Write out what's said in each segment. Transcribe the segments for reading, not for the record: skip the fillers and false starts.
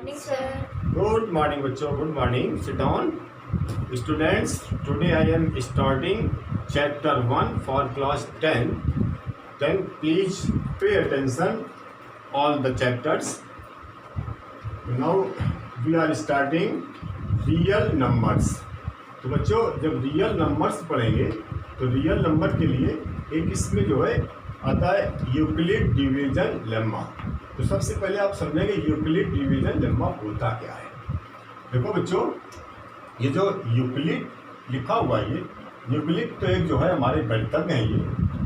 morning, sir. Good morning, बच्चों. Good morning. Sit down. Students, today I am starting chapter 1 for class 10. Then please pay attention all the chapters. Now we are starting real numbers. तो बच्चों जब real numbers पढ़ेंगे तो real number के लिए एक इसमें जो है आता है यूक्लिड डिवीजन लेम्मा. तो सबसे पहले आप समझेंगे यूक्लिड डिवीजन लेम्मा होता क्या है. देखो बच्चों, ये जो यूक्लिड लिखा हुआ है ये यूक्लिड तो एक जो है हमारे गणितज्ञ हैं, ये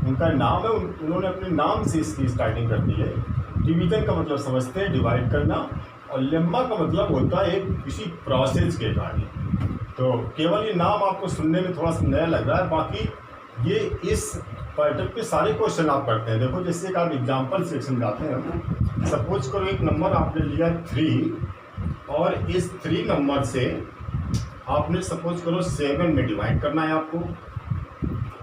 उनका नाम है. उन्होंने अपने नाम से इसकी स्टार्टिंग कर दी है. डिवीजन का मतलब समझते हैं डिवाइड करना, और लेम्मा का मतलब होता है एक किसी प्रोसेस के बारे. तो केवल ये नाम आपको सुनने में थोड़ा सा नया लग रहा है, बाकी ये इस पैटर्न पे सारे क्वेश्चन आप करते हैं. देखो जैसे एक आप एग्जाम्पल से समझाते हैं. सपोज करो एक नंबर आपने लिया 3 और इस 3 नंबर से आपने सपोज करो 7 में डिवाइड करना है आपको.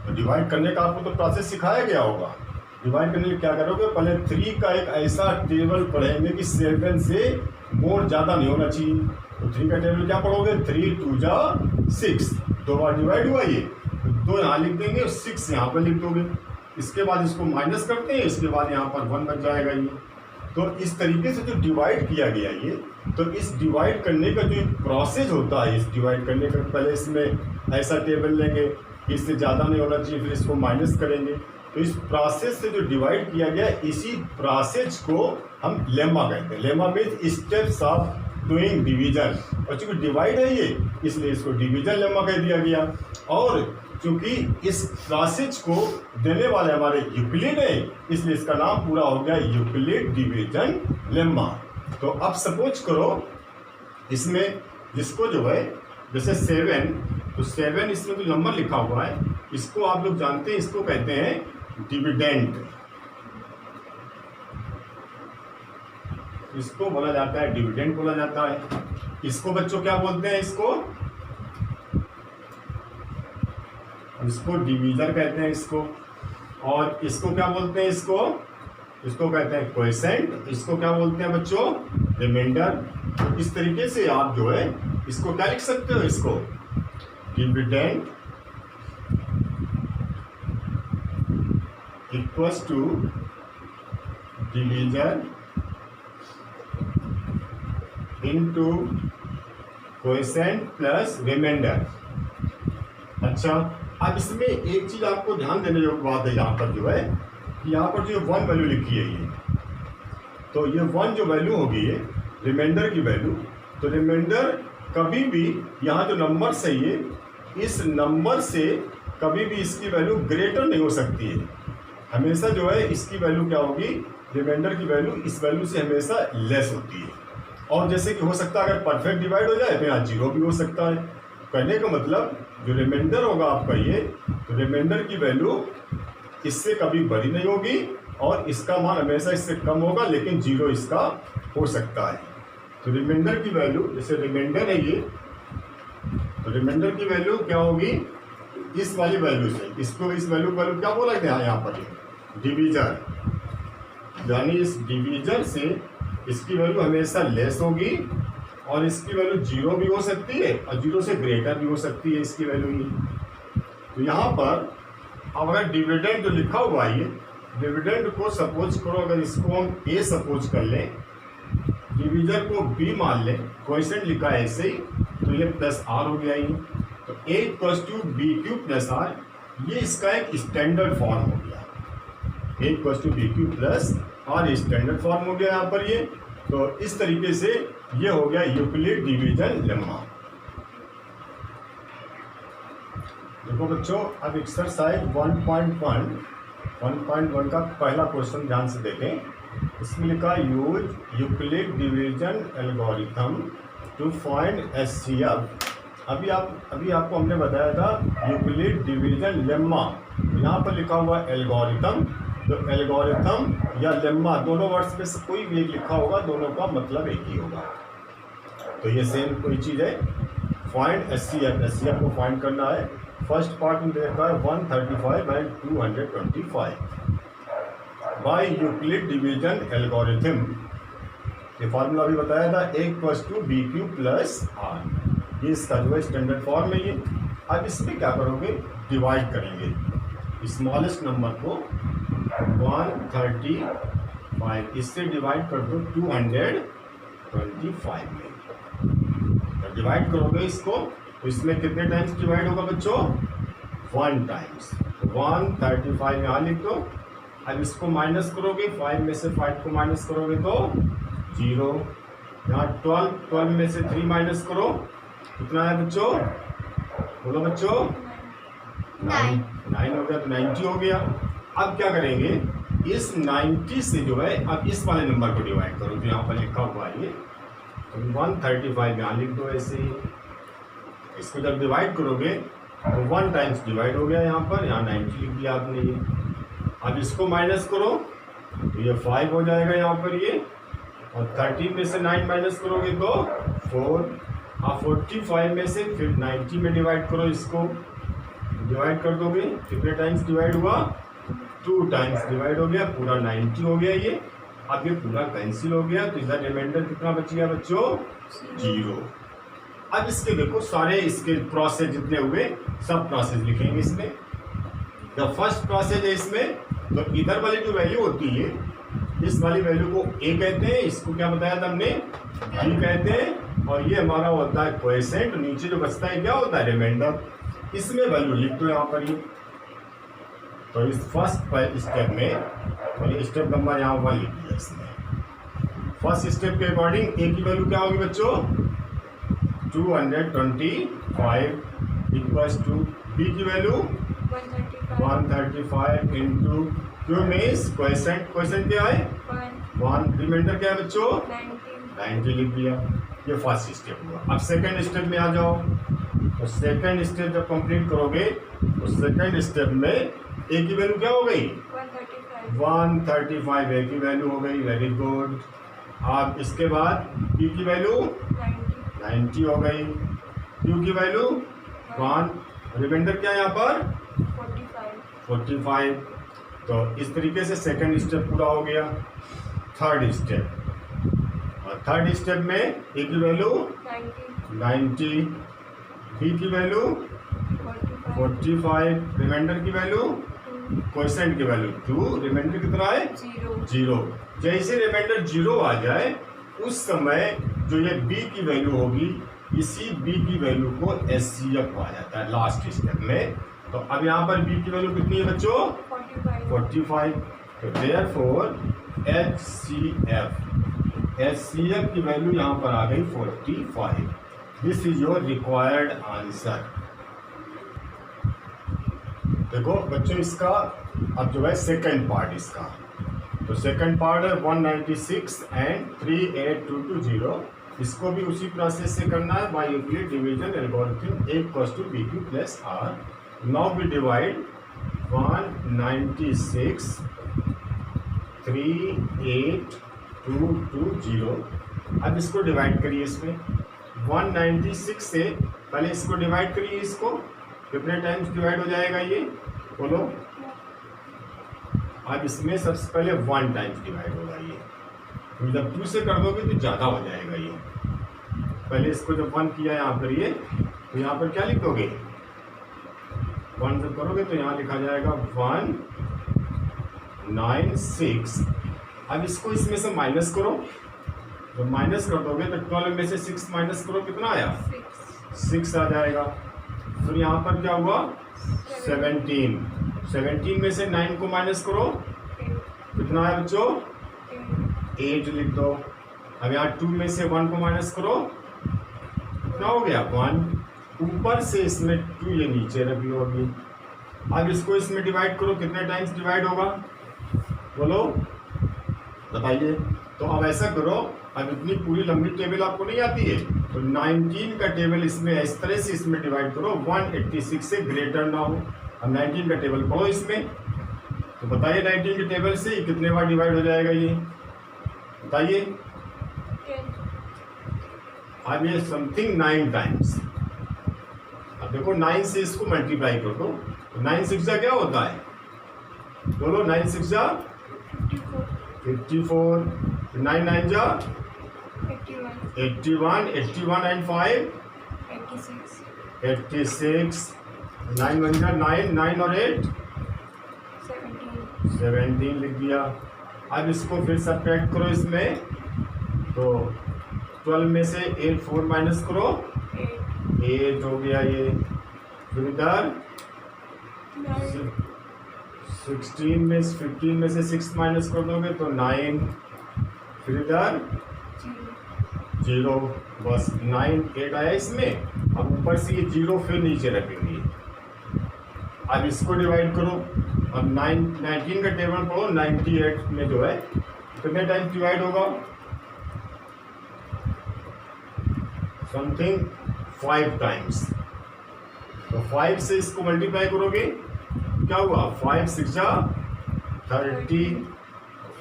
तो डिवाइड करने का आपको तो प्रोसेस सिखाया गया होगा. डिवाइड करने के लिए क्या करोगे, पहले 3 का एक ऐसा टेबल पढ़ेंगे कि 7 से मोर ज़्यादा नहीं होना चाहिए. तो 3 का टेबल क्या पढ़ोगे, 3 2 जा 6, 2 बार डिवाइड हुआ ये, 2 यहाँ लिख देंगे और 6 यहाँ पर लिख दोगे. इसके बाद इसको माइनस करते हैं, इसके बाद यहाँ पर 1 बच जाएगा ये. तो इस तरीके से जो डिवाइड किया गया ये, तो इस डिवाइड करने का जो प्रोसेस होता है, इस डिवाइड करने का पहले इसमें ऐसा टेबल लेंगे कि इससे ज़्यादा नहीं होना चाहिए, फिर इसको माइनस करेंगे. तो इस प्रोसेस से जो डिवाइड किया गया, इसी प्रोसेस को हम लेम्मा कहते हैं. Lemma means steps of doing division. और चूँकि डिवाइड है ये, इसलिए इसको डिवीजन लेम्मा कह दिया गया. और चूँकि इस प्रोसेस को देने वाले हमारे यूक्लिड है, इसलिए इसका नाम पूरा हो गया यूक्लिड डिवीजन लेम्मा. तो अब सपोज करो इसमें जिसको जो है जैसे 7, तो 7 इसमें जो नंबर लिखा हुआ है, इसको आप लोग जानते हैं, इसको कहते हैं डिविडेंड. इसको बोला जाता है डिविडेंड बोला जाता है. इसको बच्चों क्या बोलते हैं, इसको डिवीजन कहते हैं इसको. और इसको क्या बोलते हैं, इसको कहते हैं क्वोशिएंट. इसको क्या बोलते हैं बच्चों, रिमाइंडर. तो इस तरीके से आप जो है इसको क्या लिख सकते हो, इसको dividend equals to division into quotient plus remainder. अच्छा, अब इसमें एक चीज आपको ध्यान देने योग्य बात है, यहाँ पर जो है यहाँ पर जो 1 वैल्यू लिखी है ये, तो ये 1 जो वैल्यू होगी ये रिमाइंडर की वैल्यू. तो रिमाइंडर कभी भी यहाँ जो नंबर है ये, इस नंबर से कभी भी इसकी वैल्यू ग्रेटर नहीं हो सकती है. हमेशा जो है इसकी वैल्यू क्या होगी, रिमाइंडर की वैल्यू इस वैल्यू से हमेशा लेस होती है. और जैसे कि हो सकता है अगर परफेक्ट डिवाइड हो जाए तो यहाँ 0 भी हो सकता है. कहने का मतलब जो रिमाइंडर होगा आपका ये, तो रिमाइंडर की वैल्यू इससे कभी बड़ी नहीं होगी और इसका मान हमेशा इससे कम होगा, लेकिन 0 इसका हो सकता है. तो रिमाइंडर की वैल्यू, जैसे रिमाइंडर है ये, तो रिमाइंडर की वैल्यू क्या होगी, इस वाली वैल्यू से इसको, इस वैल्यू क्या बोला गया यहाँ पर, डिवीजन. यानी इस डिवीजन से इसकी वैल्यू हमेशा लेस होगी और इसकी वैल्यू 0 भी हो सकती है और 0 से ग्रेटर भी हो सकती है इसकी वैल्यू ही. तो यहाँ पर अब अगर डिविडेंड जो लिखा हुआ है ये, डिविडेंड को सपोज करो, अगर इसको हम ए सपोज कर लें, डिवीजन को बी मान लें, क्वोशिएंट लिखा है ऐसे ही, तो ये प्लस आर हो गया ये. तो A equals to B cube plus R, ये इसका एक स्टैंडर्ड फॉर्म हो गया. A equals to B cube plus R standard form हो गया यहाँ पर ये. तो इस तरीके से ये हो गया यूक्लिड डिवीजन लेम्मा. देखो बच्चों, अब एक्सरसाइज 1.1 का पहला क्वेश्चन ध्यान से देखें. इसमें लिखा use Euclid division algorithm to find HCF. अभी आपको हमने बताया था यूक्लिड डिवीजन लेम्मा. यहाँ पर लिखा हुआ एल्गोरिथम. तो एल्गोरिथम या लेम्मा दोनों वर्ड्स में से कोई भी एक लिखा होगा, दोनों का मतलब एक ही होगा. तो ये सेम कोई चीज़ है. फाइंड HCF को फाइंड करना है. फर्स्ट पार्ट में देखा है 135 and 225 by Euclid division algorithm. ये फॉर्मूला भी बताया था, a equals to B Q plus R. ये इसका जो है स्टैंडर्ड फॉर्म है ये। अब इसमें क्या करोगे, डिवाइड करेंगे स्मॉलेस्ट नंबर को 135, इससे डिवाइड कर दो 225 में। जब डिवाइड करोगे इसको तो इसमें कितने टाइम्स डिवाइड होगा बच्चों, 1 टाइम्स। 135 यहाँ लिख दो। अब इसको माइनस करोगे, 5 में से 5 को माइनस करोगे तो 0। यहाँ 12 में से 3 माइनस करो, कितना है बच्चों, बोलो बच्चों, 9 हो गया, तो 90 हो गया। अब क्या करेंगे, इस 90 से जो है अब इस वाले नंबर को डिवाइड करो जो यहाँ पर लिखा हुआ है ये, तो 135 यहाँ लिख दो ऐसे ही। इसको जब डिवाइड करोगे तो 1 टाइम्स डिवाइड हो गया यहाँ पर, यहाँ 90 लिख दिया आपने ये। अब इसको माइनस करो तो ये 5 हो जाएगा यहाँ पर ये, और 13 में से 9 माइनस करोगे तो 4। आप 45 में से फिर 90 में डिवाइड करो, इसको डिवाइड कर दोगे, कितने टाइम्स डिवाइड हुआ, 2 टाइम्स डिवाइड हो गया, पूरा 90 हो गया ये। अब ये पूरा कैंसिल हो गया, तो इधर रिमाइंडर कितना बच गया बच्चों, 0। अब इसके देखो सारे इसके प्रोसेस जितने हुए सब प्रोसेस लिखेंगे इसमें। द फर्स्ट प्रोसेस है इसमें, तो इधर वाली जो वैल्यू होती है, इस वाली वैल्यू को a कहते हैं, इसको क्या बताया था हमने, b कहते हैं, और ये हमारा होता है कोएफिशिएंट, नीचे जो बचता है क्या होता है, रिमाइंडर। इसमें वैल्यू लिख दो यहाँ पर ये। तो इस फर्स्ट स्टेप में, और स्टेप नंबर यहाँ 1 लिख दिया इसमें। फर्स्ट स्टेप के अकॉर्डिंग a की वैल्यू क्या होगी बच्चों, 225 इक्वल्स टू b की वैल्यू 135 इंटू क्यों मीन्स क्वेश्चन क्या है 1, रिमाइंडर क्या है बच्चों 90 लिख दिया। ये फर्स्ट स्टेप हुआ। अब सेकंड स्टेप में आ जाओ। तो सेकंड स्टेप जब कंप्लीट करोगे तो सेकंड स्टेप में a की वैल्यू क्या हो गई 135 a की वैल्यू हो गई, वेरी गुड। अब इसके बाद b की वैल्यू 90 हो गई, q की वैल्यू 1, रिमाइंडर क्या है यहाँ पर 45। तो इस तरीके से सेकंड स्टेप पूरा हो गया। थर्ड स्टेप, और थर्ड स्टेप में a की वैल्यू 90, b की वैल्यू 45, रिमाइंडर की वैल्यू क्वेश्चन की वैल्यू 2, रिमाइंडर कितना है 0। जैसे रिमाइंडर 0 आ जाए उस समय जो ये b की वैल्यू होगी, इसी b की वैल्यू को HCF कहा जाता है लास्ट स्टेप में। तो अब यहाँ पर b की वैल्यू कितनी है बच्चों 45। तो देयरफॉर HCF की वैल्यू यहाँ पर आ गई 45। This is your required answer. देखो बच्चों इसका अब जो है सेकंड पार्ट इसका, तो सेकंड पार्ट है 196 एंड 38220। इसको भी उसी प्रोसेस से करना है, by Euclid division algorithm a equals to b Q plus r। Now we divide 196 38220। अब इसको डिवाइड करिए इसमें 196 से पहले इसको डिवाइड करिए, इसको कितने टाइम्स डिवाइड हो जाएगा ये बोलो। अब इसमें सबसे पहले 1 टाइम्स डिवाइड होगा ये, तो जब 2 से कर दोगे तो ज़्यादा हो जाएगा ये। पहले इसको जब 1 किया यहाँ पर ये, तो यहाँ पर क्या लिख दोगे 1 जब करोगे तो यहाँ लिखा जाएगा 196। अब इसको इसमें से माइनस करो, जब माइनस कर दोगे तो 12 में से 6 माइनस करो, कितना आया 6 आ जाएगा। फिर यहाँ पर क्या हुआ 17 में से 9 को माइनस करो, कितना है बच्चों 8 लिख दो। अब यहाँ 2 में से 1 को माइनस करो, कितना हो गया 1। ऊपर से इसमें 2 ये नीचे रखी होगी। अब इसको इसमें डिवाइड करो, कितने टाइम्स डिवाइड होगा बोलो बताइए। तो अब ऐसा करो, अब इतनी पूरी लंबी टेबल आपको नहीं आती है, तो 19 का टेबल इसमें इस तरह से इसमें डिवाइड करो 186 से ग्रेटर ना हो। अब 19 का टेबल पढ़ो इसमें, तो बताइए 19 के टेबल से ये कितने बार डिवाइड हो जाएगा ये बताइए। अब ये समथिंग 9 टाइम्स। अब देखो 9 से इसको मल्टीप्लाई कर दो, तो 9 6 जा क्या होता है बोलो 9 6 जा 54, 9 9 जा 81, 81 and 5, 86, 86, 9 1 जा 9, 9 और 8, 17, 17 लिख दिया। अब इसको फिर सब्ट्रैक्ट करो इसमें, तो 12 में से 8 4 माइनस करो, 8, 8 हो गया ये। फिर इधर 9, 16 में 15 में से 6 माइनस कर दोगे तो 9, फिर इधर 0, बस 9 8 आया इसमें। अब ऊपर से ये 0 फिर नीचे रखेंगे। अब इसको डिवाइड करो, अब 19 का टेबल पढ़ो, 98 में जो है कितने टाइम्स डिवाइड होगा, समथिंग 5 टाइम्स। तो 5 से इसको मल्टीप्लाई करोगे, क्या हुआ, 5 6 जा 30,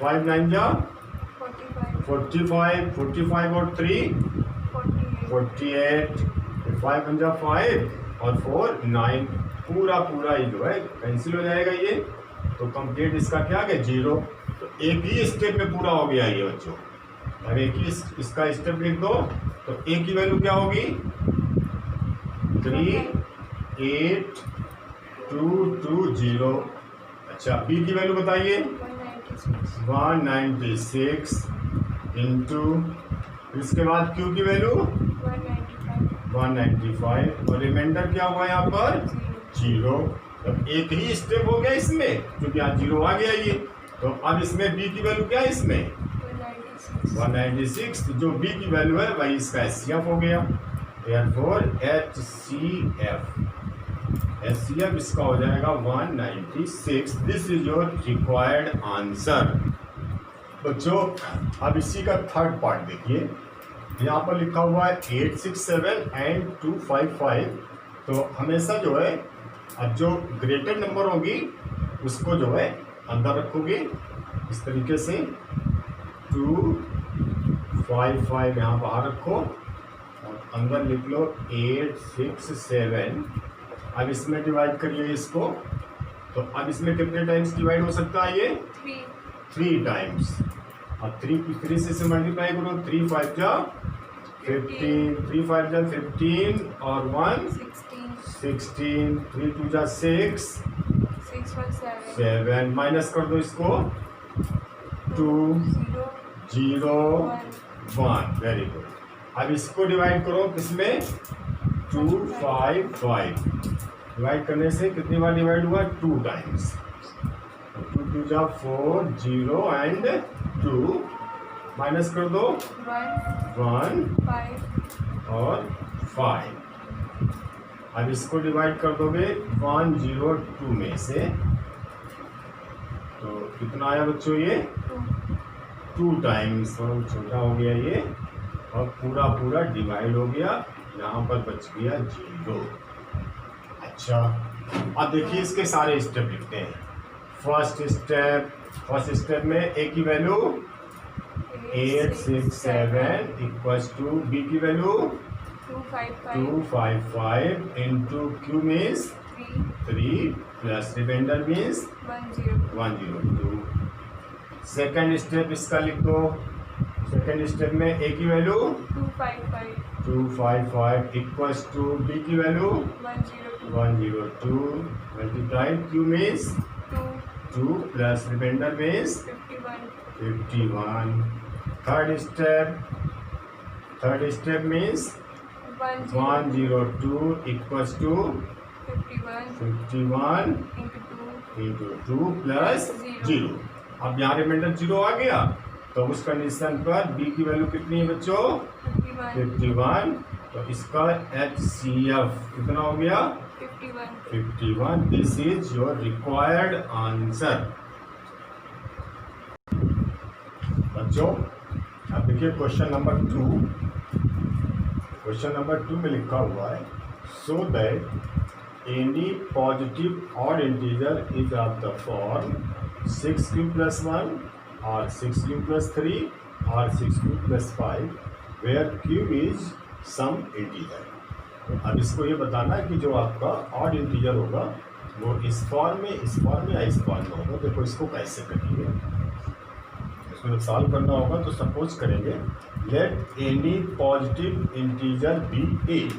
5 9 जा 45, 45 और 3 48, 5 1 जा 5 और 4 9, पूरा पूरा ये जो है कैंसिल हो जाएगा ये। तो कंप्लीट इसका क्या आ गया 0। तो एक ही स्टेप में पूरा हो गया ये बच्चों। अब एक ही इसका स्टेप लिख दो, तो ए की वैल्यू क्या होगी 3 8 2 2 0। अच्छा बी की वैल्यू बताइए 196 इंटू, इसके बाद क्यू की वैल्यू 195 और रिमाइंडर क्या हुआ यहाँ पर 0। अब एक ही स्टेप हो गया इसमें, क्योंकि यहाँ 0 आ गया ये। तो अब इसमें बी की वैल्यू क्या है इसमें 196, तो जो बी की वैल्यू है वही इसका HCF हो गया। therefore HCF इसका हो जाएगा 196। This is your required answer. बच्चों अब इसी का थर्ड पार्ट देखिए, यहाँ पर लिखा हुआ है 867 एंड 255। तो हमेशा जो है अब जो ग्रेटर नंबर होगी उसको जो है अंदर रखोगे इस तरीके से, 255 यहाँ बाहर रखो और अंदर लिख लो 867। अब इसमें डिवाइड करिए इसको, तो अब इसमें कितने टाइम्स डिवाइड हो सकता है ये 3 टाइम्स। और 3 से इसे मल्टीप्लाई करो, 3 5 जा 15, 3 5 जा 15 और 1 16, 3 2 जा 6 7, माइनस कर दो इसको 2 0 1, वेरी गुड। अब इसको डिवाइड करो किसमें 255, डिवाइड करने से कितनी बार डिवाइड हुआ 2 टाइम्स। 2 2 जा 4 0 एंड 2, माइनस कर दो 1 और 5। अब इसको डिवाइड कर दोगे 102 में से, तो कितना आया बच्चों ये 2 टाइम्स, और छोटा हो गया ये और पूरा पूरा डिवाइड हो गया, यहाँ पर बच गया 0। अच्छा अब देखिए इसके सारे स्टेप लिखते हैं। फर्स्ट स्टेप में ए की वैल्यू 867 इक्वल्स टू बी की value 255 into Q means 3 plus remainder means 102। Second step इसका लिख दो। सेकेंड स्टेप में ए की वैल्यू 255 इक्वल्स टू बी की value 102 multiplied Q means 2 plus remainder means 51। Third step means 102 equals to 51 into 2 plus 0। अब यहाँ reminder 0 आ गया, तो उस कंडीशन पर बी की वैल्यू कितनी है बच्चों 51। तो इसका HCF कितना हो गया 51। This is your required answer. बच्चों अब देखिए क्वेश्चन नंबर 2। क्वेश्चन नंबर 2 में लिखा हुआ है so that any positive odd integer is of the form 6q + 1 or 6q + 3 or 6q + 5 where q is some integer। तो अब इसको ये बताना है कि जो आपका ऑड इंटीजर होगा वो इस फॉर्म में या इस फॉर्म में होगा। देखो इसको कैसे करेंगे, इसमें सॉल्व करना होगा तो सपोज करेंगे let any positive integer be a,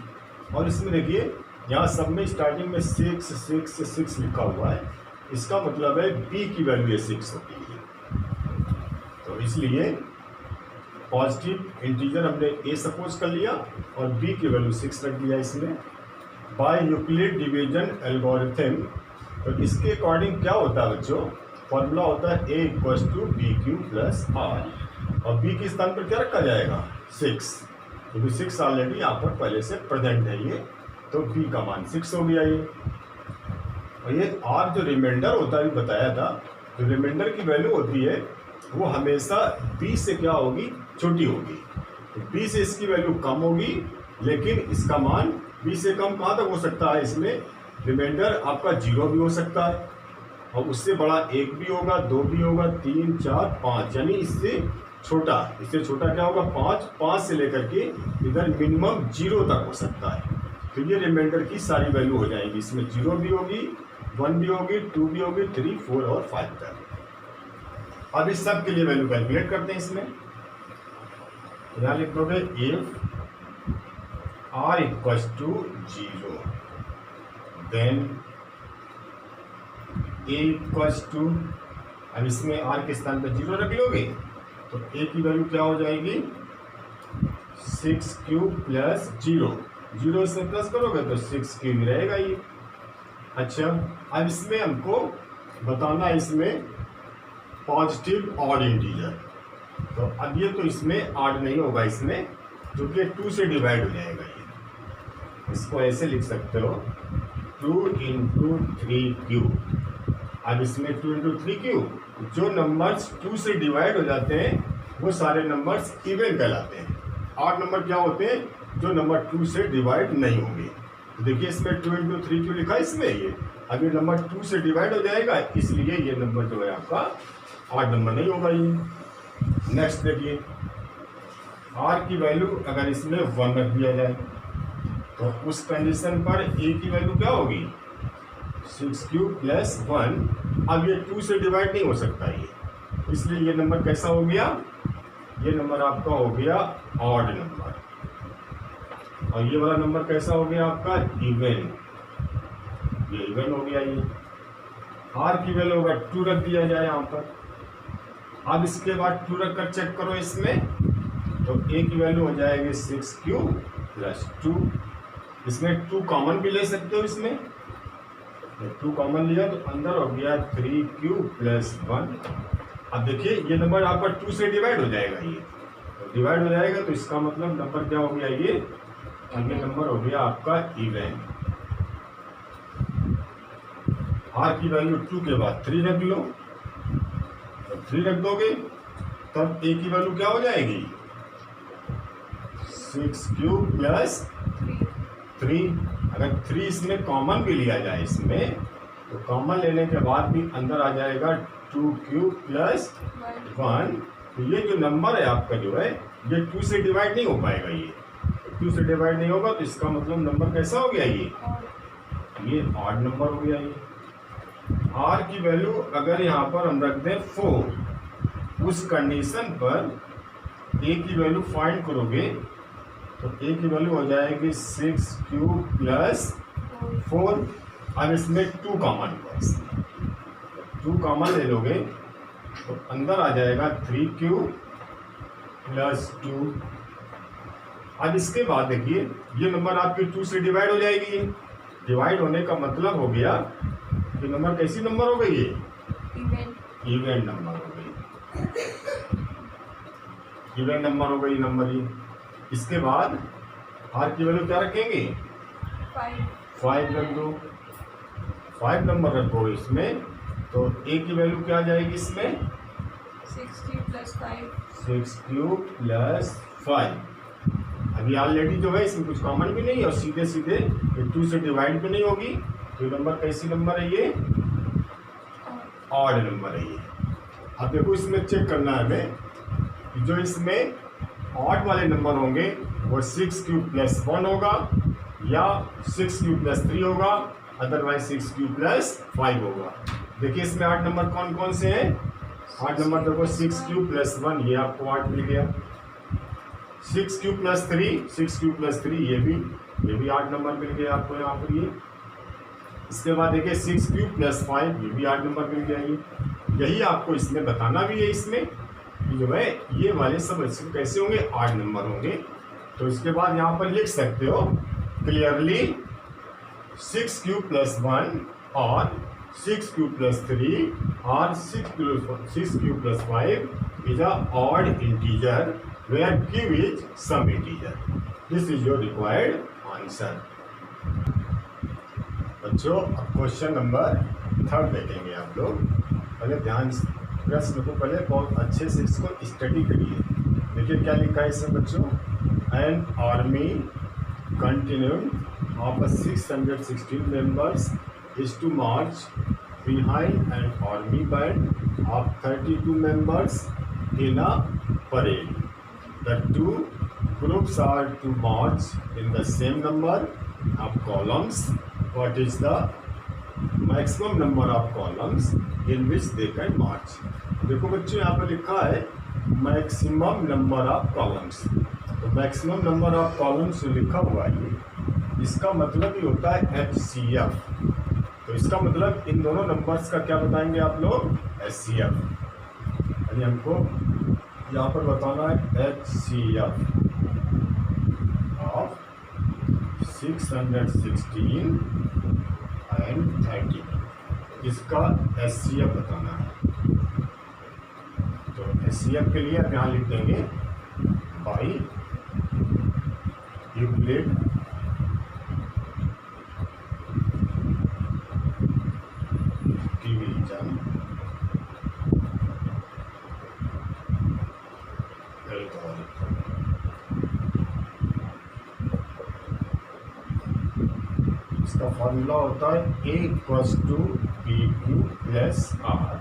और इसमें देखिए यहाँ सब में स्टार्टिंग में 6 6 6 लिखा हुआ है, इसका मतलब है बी की वैल्यू 6 होती है। तो इसलिए पॉजिटिव इंटीजर हमने ए सपोज कर लिया और बी की वैल्यू 6 रख दिया इसमें। बाय यूक्लिड डिवीजन एल्गोरिथम, तो इसके अकॉर्डिंग क्या होता है बच्चों, फॉर्मूला होता है A equals to B Q plus R, और बी के स्थान पर क्या रखा जाएगा 6, क्योंकि 6 ऑलरेडी यहाँ पर पहले से प्रेजेंट है ये, तो बी का मान 6 हो गया ये। और ये आर जो रिमाइंडर होता है बताया था, जो रिमाइंडर की वैल्यू होती है वो हमेशा बी से क्या होगी, छोटी होगी। तो बी से इसकी वैल्यू कम होगी, लेकिन इसका मान बी से कम कहाँ तक हो सकता है, इसमें रिमाइंडर आपका 0 भी हो सकता है, और उससे बड़ा 1 भी होगा, 2 भी होगा, 3 4 5, यानी इससे छोटा क्या होगा 5 से लेकर के इधर मिनिमम 0 तक हो सकता है। तो ये रिमाइंडर की सारी वैल्यू हो जाएगी, इसमें 0 भी होगी, 1 भी होगी, 2 भी होगी, 3 4 और 5 तक। अब इस सब के लिए वैल्यू कैलकुलेट करते हैं इसमें। यहाँ लिख दोगे if r equals to 0 then a equals to, अब इसमें r के स्थान पर 0 रख लोगे तो a की वैल्यू क्या हो जाएगी 6 क्यूब प्लस 0 से प्लस करोगे तो 6 क्यूब रहेगा ये। अच्छा, अब इसमें हमको बताना है इसमें पॉजिटिव ऑड इंटीजर, तो अब ये तो इसमें ऑड नहीं होगा इसमें, क्योंकि 2 से डिवाइड हो जाएगा ये। इसको ऐसे लिख सकते हो 2 इंटू 3 क्यूब। अब इसमें 2 इंटू 3 क्यूब, जो नंबर्स 2 से डिवाइड हो जाते हैं वो सारे नंबर्स इवन कहलाते हैं। ऑड नंबर क्या होते हैं, जो नंबर 2 से डिवाइड नहीं होंगे। तो देखिए इसमें 2 इंटू 3 क्यूब लिखा है इसमें, ये अब ये नंबर 2 से डिवाइड हो जाएगा, इसलिए ये नंबर जो है आपका ऑड नंबर नहीं होगा ये। नेक्स्ट देखिए r की वैल्यू अगर इसमें 1 रख दिया जाए तो उस कंडीशन पर a की वैल्यू क्या होगी 6 क्यूब प्लस 1। अब ये 2 से डिवाइड नहीं हो सकता ये, इसलिए ये नंबर कैसा हो गया, ये नंबर आपका हो गया ऑड नंबर, और ये वाला नंबर कैसा हो गया आपका इवन, ये इवन हो गया ये। r की वैल्यू होगा 2 रख दिया जाए यहाँ पर। अब इसके बाद 2 रख कर चेक करो इसमें, तो a की वैल्यू हो जाएगी 6 क्यूब प्लस 2। इसमें 2 कॉमन भी ले सकते हो, इसमें 2 कॉमन लिया तो अंदर हो गया 3 क्यूब प्लस 1। अब देखिए ये नंबर आपका 2 से डिवाइड हो जाएगा, ये तो डिवाइड हो जाएगा तो इसका मतलब नंबर क्या हो गया ये, ये नंबर हो गया आपका इवन। r की वैल्यू 2 के बाद 3 रख लो, तो 3 रख दोगे तब a की वैल्यू क्या हो जाएगी 6 क्यूब प्लस 3। अगर 3 इसमें कॉमन भी लिया जाए इसमें, तो कॉमन लेने के बाद भी अंदर आ जाएगा 2 क्यूब प्लस 1। तो ये जो नंबर है आपका जो है ये 2 से डिवाइड नहीं हो पाएगा, ये 2 से डिवाइड नहीं होगा, तो इसका मतलब नंबर कैसा हो गया ये ऑड नंबर हो गया ये। r की वैल्यू अगर यहाँ पर हम रख दें 4, उस कंडीशन पर a की वैल्यू फाइंड करोगे तो a की वैल्यू हो जाएगी 6 क्यूब प्लस 4। अब इसमें 2 कॉमन हुआ, 2 कॉमन ले लोगे तो अंदर आ जाएगा 3 क्यूब प्लस 2। अब इसके बाद देखिए ये नंबर आपकी 2 से डिवाइड हो जाएगी, डिवाइड होने का मतलब हो गया कि नंबर कैसी नंबर हो गई, ये इवन नंबर हो गई, इवन नंबर हो गई नंबर ये। इसके बाद r की वैल्यू क्या रखेंगे 5 रख दो, 5 नंबर रखो इसमें, तो a की वैल्यू क्या आ जाएगी इसमें 6 क्यूब प्लस 5। 6 cube plus 5। अभी ऑलरेडी जो है इसमें कुछ कॉमन भी नहीं है, और सीधे सीधे 2 से डिवाइड भी नहीं होगी, तो नंबर कैसी नंबर है ये ऑड नंबर है ये। अब देखो इसमें चेक करना है हमें, जो इसमें ऑड वाले नंबर होंगे वो 6 क्यूब प्लस 1 होगा या 6 क्यूब प्लस 3 होगा, अदरवाइज 6 क्यूब प्लस 5 होगा। देखिए इसमें 8 नंबर कौन कौन से हैं, 8 नंबर देखो 6 क्यूब प्लस 1 ये आपको 8 मिल गया। 6 क्यूब प्लस 3 ये भी 8 नंबर मिल गया आपको यहाँ पर ये। इसके बाद देखिए 6 क्यूब प्लस 5 ये भी 8 नंबर मिल गया ये। यही आपको इसमें बताना भी है इसमें कि जो है ये वाले सब कैसे होंगे 8 नंबर होंगे। तो इसके बाद यहाँ पर लिख सकते हो क्लियरली 6 क्यूब प्लस 1 और 6 क्यूब प्लस 3 और 6 cube plus 5 is a odd integer where q is some integer. This is your required answer. बच्चों अब क्वेश्चन नंबर 3 देखेंगे आप लोग। पहले ध्यान प्रश्न को पहले बहुत अच्छे से इसको स्टडी करिए। देखिए क्या लिखा है इसमें बच्चों, an army continued of 616 members is to march behind an army band of 32 members in a parade. The two groups are to march in the same number of columns. What is the maximum number of columns in which they can march? देखो बच्चों यहाँ पर लिखा है maximum number of columns. तो maximum number of columns जो लिखा हुआ है इसका मतलब ही होता है HCF। तो इसका मतलब इन दोनों नंबर्स का क्या बताएंगे आप लोग, HCF। यानी हमको यहाँ पर बताना है HCF ऑफ 616 एंड 30, इसका HCF बताना है। तो HCF के लिए आप यहाँ लिख देंगे बाई यूक्लिड डिवीजन एल्गोरिथम। इसका फॉर्मूला होता है A=BQ प्लस R।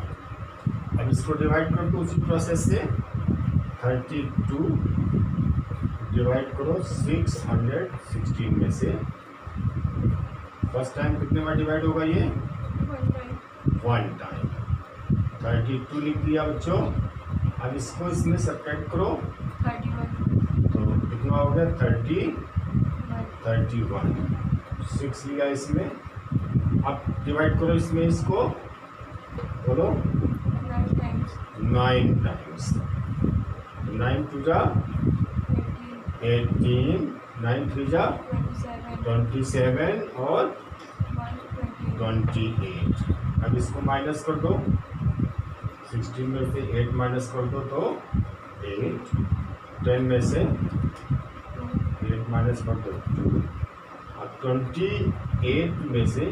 अब इसको डिवाइड कर दो उसी प्रोसेस से, 32 डिवाइड करो 616 में से। फर्स्ट टाइम कितने बार डिवाइड होगा ये, 1 टाइम। 32 लिख दिया बच्चों। अब इसको इसमें सब्ट्रैक्ट करो 31, तो कितना हो गया 31। 6 लिया इसमें। अब डिवाइड करो इसमें इसको, बोलो 9 टाइम्स। 9 टू जा 18, 9 3 जा 27 और 28। अब इसको माइनस कर दो, 16 में से 8 माइनस कर दो तो 8, 10 में से 8 माइनस कर दो 2। अब 28 में से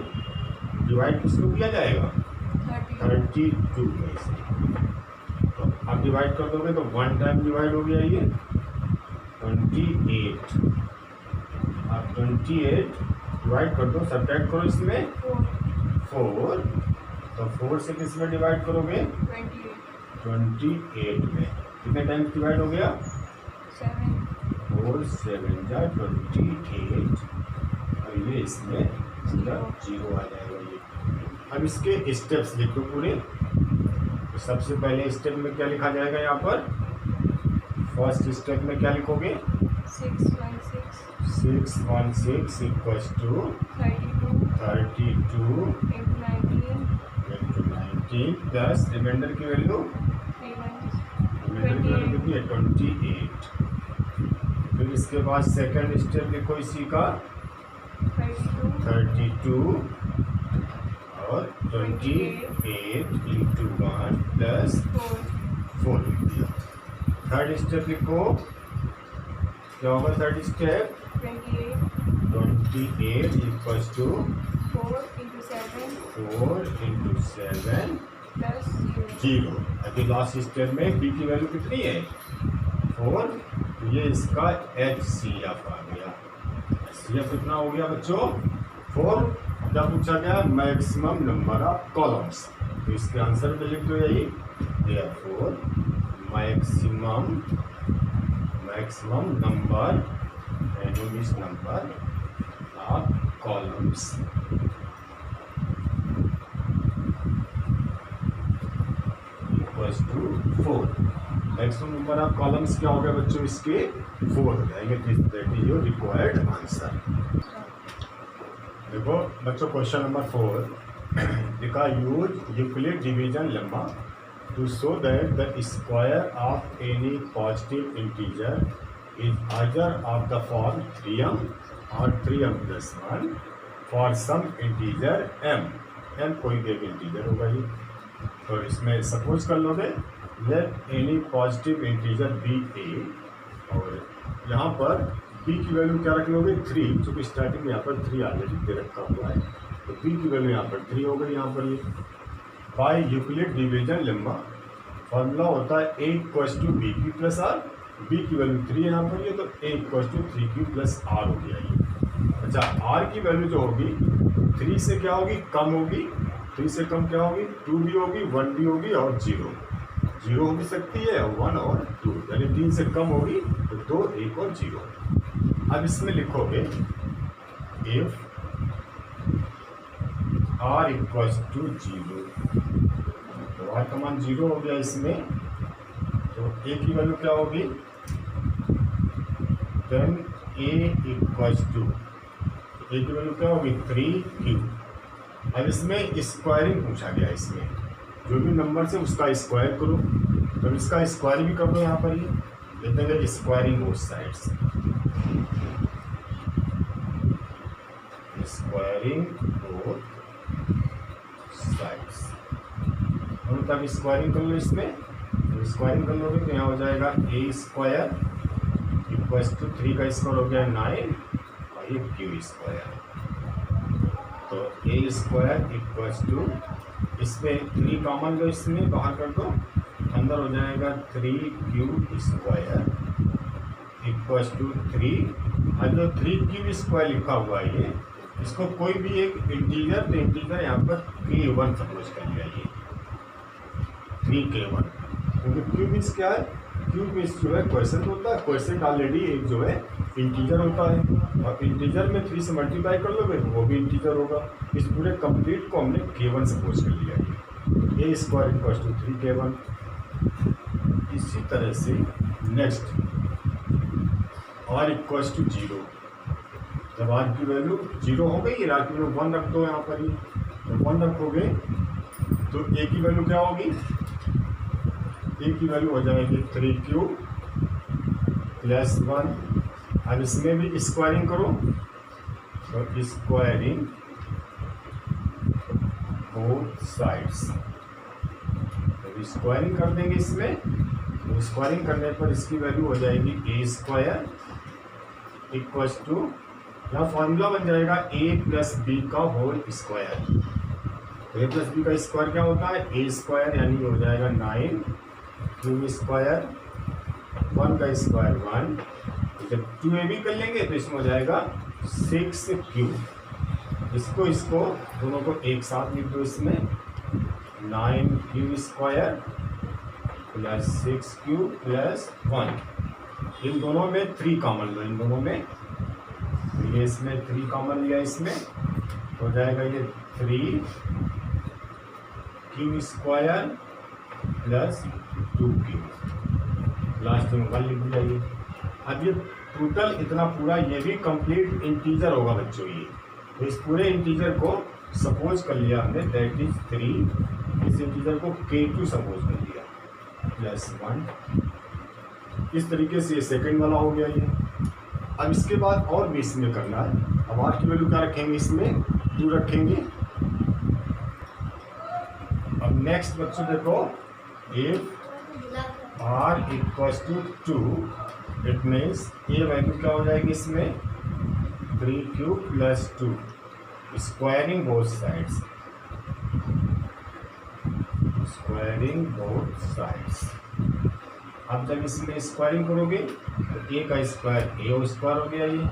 डिवाइड किसको किया जाएगा, 32 में से। तो अब डिवाइड कर दोगे तो 1 टाइम डिवाइड हो गया ये 28। अब 28 डिवाइड कर दो, सब्ट्रैक्ट करो इसमें 4। तो 4 से किस में डिवाइड करोगे, 28 में। कितने टाइम्स डिवाइड हो गया, 4 7 जा 28। अब ये इसमें सीधा 0 आ जाएगा ये। अब इसके स्टेप्स लिखो पूरे। तो सबसे पहले स्टेप में क्या लिखा जाएगा, यहाँ पर फर्स्ट स्टेप में क्या लिखोगे, 616 equals to 32 into 19 plus remainder की वैल्यू, रिमाइंडर की वैल्यू कितनी है 28। फिर इसके बाद सेकंड स्टेप लिखो इसी का 32 और 28 into 1 प्लस 4 लिख दिया। थर्ड स्टेप लिखो, क्या होगा third step, 28 equals to 4 into 7 0। अभी लास्ट स्टेप में बी की वैल्यू कितनी है 4। ये इसका HCF आ गया। HCF कितना हो गया बच्चों 4। क्या पूछा गया, मैक्सिमम नंबर ऑफ कॉलम्स। तो इसके आंसर में लिख दो यही, therefore maximum number English number of columns equals equals to 4। Maximum number of columns क्या हो गए बच्चों इसके 4 हो जाएंगे। That is your required answer. देखो बच्चों क्वेश्चन नंबर 4 लिखा use Euclid division lemma to show that the square of any positive integer is either of the form 3m or 3m plus 1 for some integer m। m कोई भी एक integer होगा ये। तो इसमें सपोज कर लोगे let any positive integer be a, और यहाँ पर b की वैल्यू क्या रख लोगे 3, क्योंकि स्टार्टिंग में यहाँ पर 3 ऑलरेडी दे रखा हुआ है, तो b की वैल्यू यहाँ पर 3 हो गई। यहाँ पर ये by Euclid division lemma formula होता है a equals to B Q plus R. B की वैल्यू 3 है यहाँ पर ये, तो a equals to 3q plus R हो गया ये। अच्छा r की वैल्यू जो होगी 3 से क्या होगी कम होगी, 3 से कम क्या होगी 2 भी होगी, 1 भी होगी और 0 हो भी सकती है, 1 और 2, यानी 3 से कम होगी तो 2, 1 और 0। अब इसमें लिखोगे इफ r इक्वल्स टू 0, तो r का मान 0 हो गया इसमें, तो a की वैल्यू क्या होगी then a equals to a की वैल्यू क्या होगी 3q। अब इसमें स्क्वायरिंग पूछा गया, इसमें जो भी नंबर से उसका स्क्वायर करो, तो इसका स्क्वायर भी कर दो। यहाँ पर ये लेते हैं squaring both sides, squaring both sides, और तब स्क्वायरिंग कर लो इसमें, तो स्क्वायरिंग कर लोगे तो यहाँ हो जाएगा a स्क्वायर इक्वल्स टू 3 का स्क्वायर हो गया 9 और ये q स्क्वायर, तो a स्क्वायर इक्वल्स टू इसमें 3 कॉमन लो, इसमें बाहर कर दो, अंदर हो जाएगा 3q स्क्वायर इक्वल्स टू 3। अब जो 3q स्क्वायर लिखा हुआ है ये, इसको कोई भी एक इंटीजर, तो इंटीजर यहाँ पर k1 सपोज कर लिया ये 3k1, क्योंकि q मीन्स क्या है, q मीन्स जो है क्वेश्चन होता है, क्वेश्चन ऑलरेडी एक जो है इंटीजर होता है, और इंटीजर में 3 से मल्टीप्लाई कर लोगे तो वो भी इंटीजर होगा। इस पूरे कंप्लीट को हमने k1 सपोज कर लिया है, a square equals to 3k1। इसी तरह से नेक्स्ट r इक्वल्स टू 0, जब r की वैल्यू 0 हो गई, r की वैल्यू 1 रख दो यहाँ पर ही, तो 1 रखोगे तो a की वैल्यू क्या होगी, a की वैल्यू हो जाएगी 3q प्लस 1। अब इसमें भी स्क्वायरिंग करो, तो स्क्वायरिंग बोथ साइड्स, तो स्क्वायरिंग कर देंगे इसमें, तो स्क्वायरिंग करने पर इसकी वैल्यू हो जाएगी a स्क्वायर इक्वल्स टू, यहाँ फॉर्मूला बन जाएगा a प्लस बी का होल स्क्वायर। तो a प्लस बी का स्क्वायर क्या होता है a स्क्वायर, यानी हो जाएगा 9q स्क्वायर, 1 का स्क्वायर 1, जब 2a भी कर लेंगे तो इसमें हो जाएगा 6q। इसको दोनों को एक साथ लिख दो, इसमें 9q square plus 6q plus 1, इन दोनों में 3 कॉमन लो, इन दोनों में ये इसमें 3 कॉमन लिया, इसमें हो जाएगा ये 3q square plus 2q, last में 1 लिख दिया ये। अब ये टोटल इतना पूरा ये भी कंप्लीट इंटीजर होगा बच्चों ये, तो इस पूरे इंटीजर को सपोज कर लिया हमने दैट इज 3, इस इंटीजर को k2 सपोज कर लिया प्लस 1। इस तरीके से ये सेकंड वाला हो गया ये। अब इसके बाद और भी इसमें करना है, अब r की वैल्यू क्या रखेंगे, इसमें 2 रखेंगे। अब नेक्स्ट बच्चों देखो, if r equals to 2, it means ये वैल्यू क्या हो जाएगी इसमें 3q plus 2, squaring both sides, squaring both sides. अब जब इसमें स्क्वायरिंग करोगे तो a का स्क्वायर a होल स्क्वायर हो गया ये,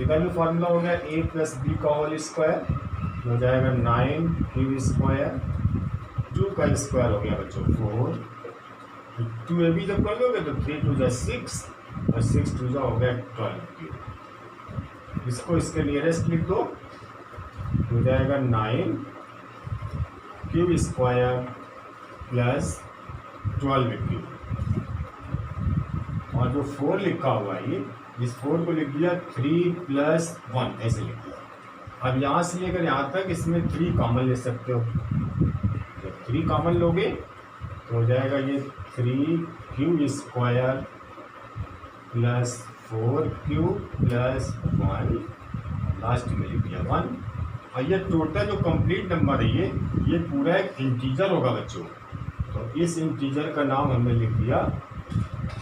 इधर भी फॉर्मूला हो गया a प्लस बी का होल स्क्वायर, हो जाएगा 9q स्क्वायर, 2 का स्क्वायर हो गया बच्चों 4, 2a भी जब कर लोगे तो 3 2 6 और 6 2 हो गया 12q। इसको इसके नियरेस्ट लिख दो, हो जाएगा 9q स्क्वायर प्लस 12 क्यूब, और जो 4 लिखा हुआ है ये, इस 4 को लिख दिया 3 + 1 ऐसे लिख दिया। अब यहाँ से लेकर यहाँ तक इसमें 3 कॉमन ले सकते हो। जब 3 कॉमन लोगे तो हो जाएगा ये 3 क्यूब² + 4 क्यूब + 1, लास्ट में लिख दिया 1। और ये टोटल जो कंप्लीट नंबर है ये पूरा एक इंटीजर होगा बच्चों। तो इस इंटीजर का नाम हमने लिख दिया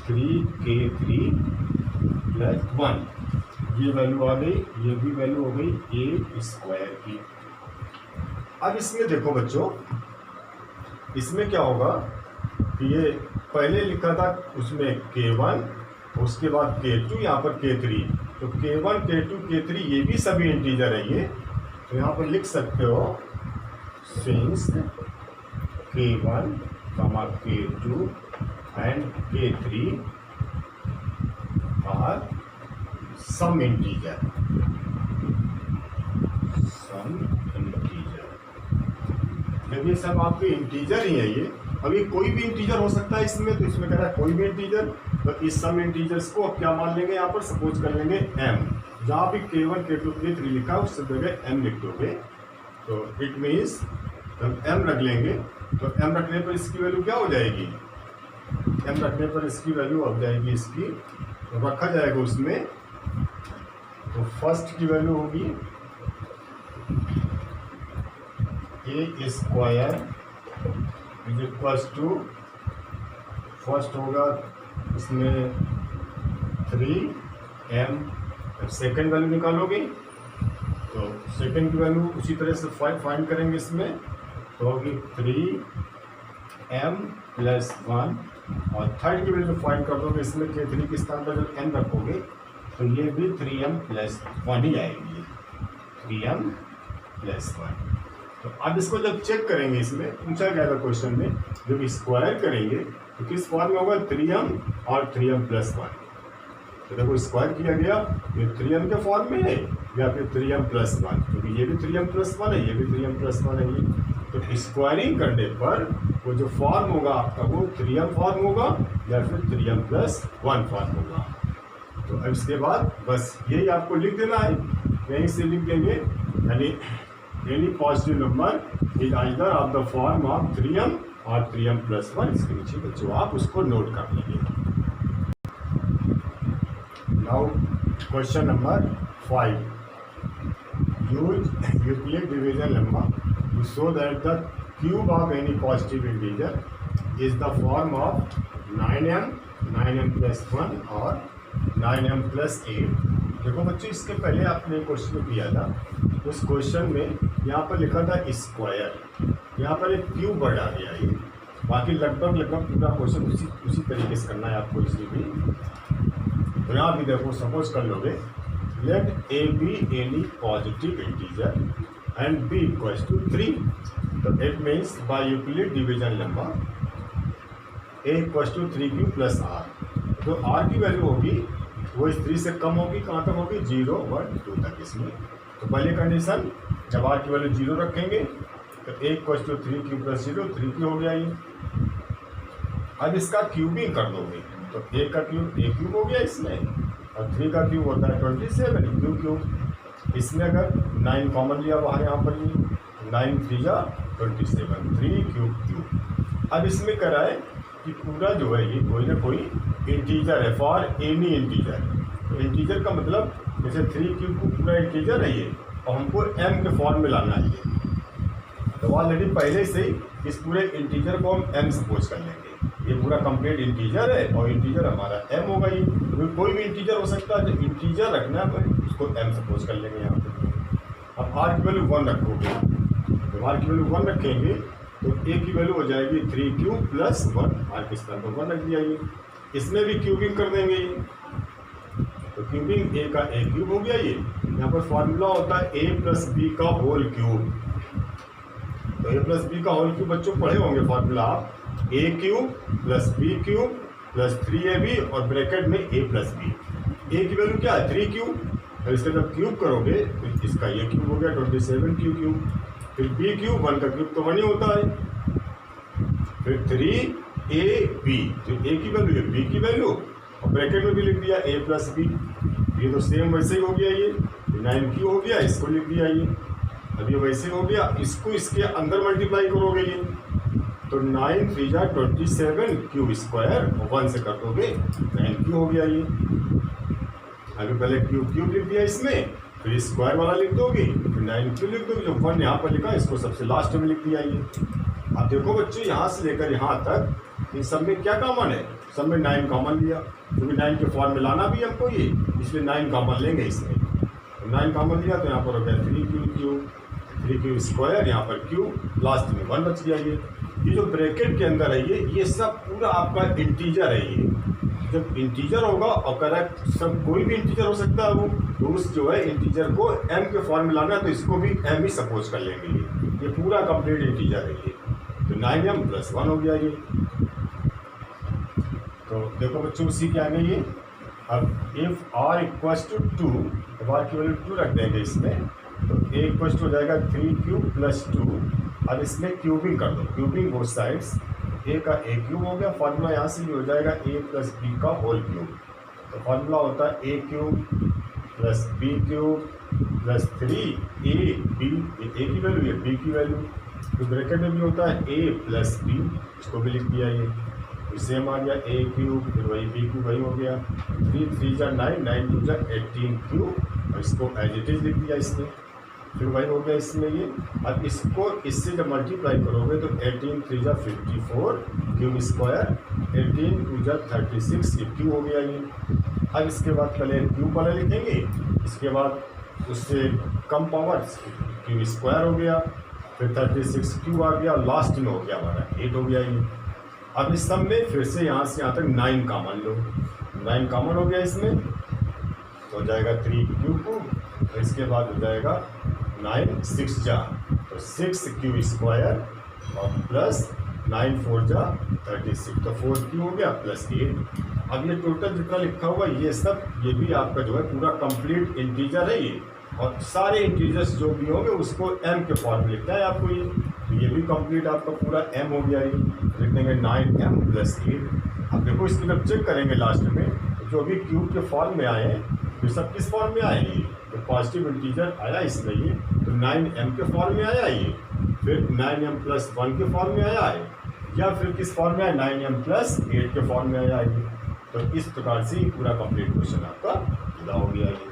3k3 + 1। ये वैल्यू आ गई, ये भी वैल्यू हो गई a² की। अब इसमें देखो बच्चों, इसमें क्या होगा कि ये पहले लिखा था उसमें k1, उसके बाद k2, यहाँ पर k3। तो k1 k2 k3 ये भी सभी इंटीजर है ये। तो यहाँ पर लिख सकते हो since k1, k2 and k3 are some integer, जब ये सब आपके इंटीजर ही है ये। अभी कोई भी इंटीजर हो सकता है इसमें, तो इसमें कह रहा है कोई भी इंटीजर। तो इस सम इंटीजर्स को अब क्या मान लेंगे, यहाँ पर सपोज कर लेंगे m। जहाँ भी k1 k2 k3 लिखा है उससे जगह m लिख दोगे। तो इट मीन्स जब m रख लेंगे तो m रखने पर इसकी वैल्यू क्या हो जाएगी, m रखने पर इसकी वैल्यू हो जाएगी इसकी, तो रखा जाएगा उसमें। तो फर्स्ट की वैल्यू होगी a² = फर्स्ट होगा इसमें 3m। जब सेकेंड वैल्यू निकालोगे तो सेकेंड की वैल्यू उसी तरह से फाइंड करेंगे इसमें, तो होगी 3m + 1। और थर्ड की वैल्यू फाइंड कर दोगे इसमें k3 के स्थान पर जब m रखोगे तो ये भी 3m + 1 ही आएगी, 3m + 1। तो अब इसको जब चेक करेंगे, इसमें पूछा गया था क्वेश्चन में, जब स्क्वायर करेंगे तो किस फॉर्म में होगा, 3m और 3m + 1। तो देखो स्क्वायर किया गया, ये 3m के फॉर्म में है या फिर 3m + 1, क्योंकि ये भी 3m + 1 है, ये भी 3m + 1 है ये। तो स्क्वायरिंग करने पर वो जो फॉर्म होगा आपका वो 3m फॉर्म होगा या फिर 3m + 1 फॉर्म होगा। तो अब इसके बाद बस यही आपको लिख देना है, यहीं से लिख देंगे, यानी any positive number is either of the form of 3m और 3m + 1। इसके नीचे बच्चों आप उसको नोट कर लीजिए। Now question number 5, use Euclid division lemma to show that the cube of any positive integer is the form of 9m, 9m + 1 और 9m + 8। देखो बच्चों, इसके पहले आपने क्वेश्चन किया था, उस क्वेश्चन में यहाँ पर लिखा था स्क्वायर, यहाँ पर एक क्यूब वर्ड आ गया ये। बाकी लगभग पूरा क्वेश्चन उसी तरीके से करना है आपको इसी भी। तो यहाँ भी देखो, सपोज कर लोगे let a be any positive integer and b = 3। तो it means by Euclid division lemma a = 3q + r। तो r की वैल्यू होगी वो इस 3 से कम होगी, कहाँ तक होगी, 0, 1, 2 तक इसमें। तो पहले कंडीशन, जब r की वैल्यू 0 रखेंगे तो a = 3q + 0, 3q हो गया ये। अब इसका क्यूबिंग कर दोगे तो a का क्यूब a क्यूब हो गया इसमें, और 3 का क्यूब होता है 27 क्यूब। इसमें अगर 9 कॉमन लिया बाहर, यहाँ पर ये 9 3 जा 27, 3 क्यूब। अब इसमें करा है कि पूरा जो है ये कोई ना कोई इंटीजर है, फॉर एनी इंटीजर। तो इंटीजर का मतलब जैसे 3 क्यूब को पूरा इंटीजर है ये, और हमको m के फॉर्म में लाना है ये। तो ऑलरेडी पहले से ही इस पूरे इंटीजर को हम m सपोज कर लेंगे। ये पूरा कंप्लीट इंटीजर है और इंटीजर हमारा m होगा। ये कोई भी इंटीजर हो सकता है, जो इंटीजर रखना है उसको m सपोज कर लेंगे यहाँ पे। अब r की वैल्यू 1 रखोगे, तो r की वैल्यू 1 रखेंगे तो a की वैल्यू हो जाएगी 3q + 1, r के स्थान पर 1 रख दिया ये। इसमें भी क्यूबिंग कर देंगे ये, तो क्यूबिंग a का a क्यूब हो गया ये। यहाँ पर फॉर्मूला होता है a + b का होल क्यूब। तो a + b का होल क्यूब बच्चों पढ़े होंगे फॉर्मूला आप, a cube + b cube + 3ab और ब्रैकेट में a + b। a की वैल्यू क्या है, 3q, और इसका जब क्यूब करोगे तो इसका ये क्यूब हो गया 27q क्यूब। फिर b क्यूब, 1 का क्यूब तो 1 ही होता है, फिर 3 ए बी, तो ए की वैल्यू है बी की वैल्यू और ब्रैकेट में भी लिख दिया a प्लस बी। ये तो सेम वैसे ही हो गया, ये 9q हो गया, इसको लिख दिया ये। अब ये वैसे हो गया, इसको इसके अंदर मल्टीप्लाई करोगे ये, तो 9 3 जा 27 क्यू स्क्वायर और 1 से कर दोगे 9q हो गया ये। अभी पहले क्यूब लिख दिया इसमें, फिर स्क्वायर वाला लिख दोगे, फिर 9q लिख दोगे, जो 1 यहाँ पर लिखा इसको सबसे लास्ट में लिख दिया ये। अब देखो बच्चों, यहाँ से लेकर यहाँ तक इन सब में क्या कॉमन है, सब में 9 कॉमन लिया, क्योंकि 9 के फॉर्म में लाना भी हमको ये, इसलिए 9 कॉमन लेंगे इसमें। तो 9 कॉमन लिया तो यहाँ पर हो गया 3q स्क्वायर, यहाँ पर q, लास्ट में 1 बच गया ये जो ब्रैकेट के अंदर है ये सब पूरा आपका इंटीजर है ये। जब इंटीजर होगा और करेक्ट, सब कोई भी इंटीजर हो सकता है वो, तो उस जो है इंटीजर को m के फॉर्म में लाना है, तो इसको भी m ही सपोज कर लेंगे ये पूरा कंप्लीट इंटीजर है ये। तो 9m + 1 हो गया ये। तो देखो बच्चों, उसी के आगे ये, अब इफ r = 2, तो r की वैल्यू 2 रख देंगे इसमें, तो a = हो जाएगा 3q + 2। अब इसमें क्यूबिंग कर दो, क्यूबिंग बोथ साइड्स, a का a क्यूब हो गया, फार्मूला यहाँ से भी हो जाएगा a + b का होल क्यूब। तो फार्मूला होता है a cube + b cube + 3ab, a की वैल्यू है b की वैल्यू, तो ब्रैकेट में भी होता है a + b, इसको भी लिख दिया ये, सेम आ गया a क्यूब, फिर वही b क्यूब वही हो गया, 3 3 जा 9, 9 2 जा 18q, और इसको एज इट इज लिख दिया इसमें, फिर वही हो गया इसमें ये। अब इसको इससे जब मल्टीप्लाई करोगे तो 18 3 जा 54 क्यूब स्क्वायर, 18 2 जा 36, ये क्यू हो गया ये। अब इसके बाद पहले क्यूब वाला लिखेंगे, इसके बाद उससे कम पावर क्यूब स्क्वायर हो गया, फिर 36 क्यू आ गया, लास्ट में हो गया हमारा 8 हो गया ये। अब इस सब में फिर से यहाँ से यहाँ तक 9 कॉमन लो, 9 कॉमन हो गया इसमें, तो हो जाएगा 3q, तो इसके बाद हो जाएगा 9 6 जा, तो 6q स्क्वायर और प्लस 9 4 जा 36, तो 4q हो गया +8। अब ये टोटल जितना लिखा हुआ ये सब, ये भी आपका जो है पूरा कंप्लीट इंटीजर है ये, और सारे इंटीजर्स जो भी होंगे उसको m के फॉर्म में लिखना है आपको ये। तो ये भी कंप्लीट आपका पूरा m हो गया ये, लिख देंगे 9m + 8। अब देखो इसको जब चेक करेंगे लास्ट में, जो भी क्यूब के फॉर्म में आए हैं, तो सब किस फॉर्म में आए ये, तो पॉजिटिव इंटीजर आया इसमें ये, तो 9m के फॉर्म में आया ये, फिर 9m + 1 के फॉर्म में आया है, या फिर किस फॉर्म में आया 9m + 8 के फॉर्म में आया ये। तो इस प्रकार से पूरा कंप्लीट क्वेश्चन आपका पूरा हो गया है।